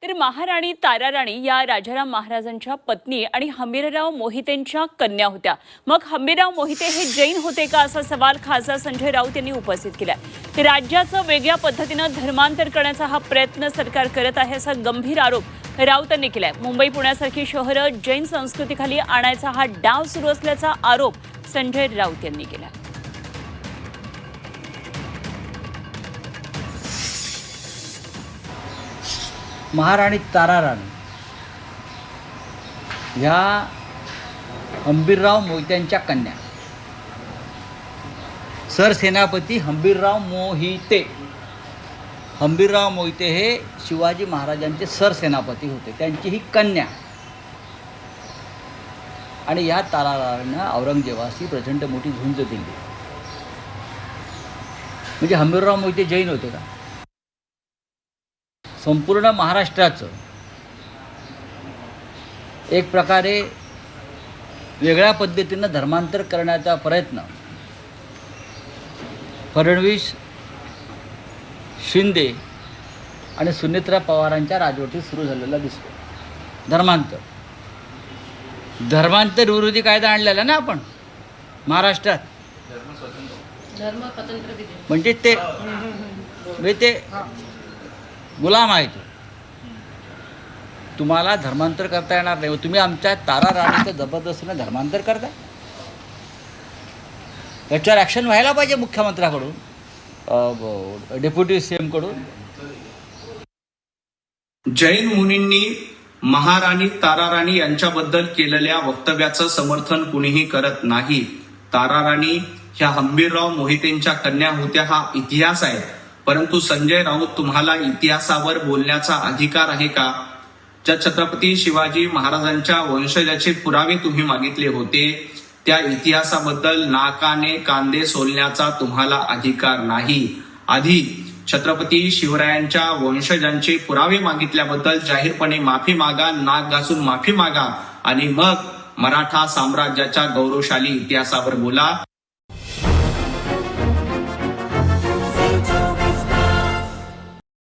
तर महाराणी ताराराणी या राजाराम महाराजांच्या पत्नी आणि हंबीरराव मोहितेंच्या कन्या होत्या। मग हंबीरराव मोहिते हे जैन होते का असा सवाल खासदार संजय राऊत यांनी उपस्थित केलाय। राज्याचं वेगळ्या पद्धतीने धर्मांतर करण्याचा हा प्रयत्न सरकार करत आहे असा गंभीर आरोप राऊतांनी केलाय। मुंबई पुण्यासारखी शहरं जैन संस्कृतीखाली आणायचा हा डाव सुरू असल्याचा आरोप संजय राऊत यांनी केला। महाराणी ताराराणी ह्या हंबीरराव मोहित्यांच्या कन्या, सरसेनापती हंबीरराव मोहिते। हंबीरराव मोहिते हे शिवाजी महाराजांचे सरसेनापती होते, त्यांची ही कन्या। आणि या ताराराणीनं औरंगजेबाशी प्रचंड मोठी झुंज दिली। म्हणजे हंबीरराव मोहिते जैन होते का? संपूर्ण महाराष्ट्राचं एक प्रकारे वेगळ्या पद्धतीनं धर्मांतर करण्याचा प्रयत्न फडणवीस, शिंदे आणि सुनेत्रा पवारांच्या राजवटीत सुरू झालेला दिसतो। धर्मांतर विरोधी कायदा आणलेला ना आपण महाराष्ट्रात, म्हणजे ते गुलाम आहे। तुम्हाला धर्मांतर करता येणार नाही। तुम्ही आमच्या ताराराणीचं जबरदस्तीनं धर्मांतर करता। याच्यावर ॲक्शन व्हायला पाहिजे मुख्यमंत्र्याकडून, डेप्युटी सीएम कडून। जैन मुनींनी महाराणी ताराराणी यांच्याबद्दल केलेल्या वक्तव्याचं समर्थन कुणीही करत नाही। ताराराणी ह्या हंबीरराव मोहितेंच्या कन्या होत्या हा इतिहास आहे, परंतु संजय राऊत तुम्हाला इतिहासावर बोलण्याचा अधिकार आहे का? ज्या छत्रपती शिवाजी महाराजांच्या वंशजाचे पुरावे तुम्ही मागितले होते, त्या इतिहासाबद्दल नाकाने कांदे सोलण्याचा तुम्हाला अधिकार नाही। आधी छत्रपती शिवरायांच्या वंशजांचे पुरावे मागितल्याबद्दल जाहीरपणे माफी मागा, नाक घासून माफी मागा, आणि मग मराठा साम्राज्याच्या गौरवशाली इतिहासावर बोला।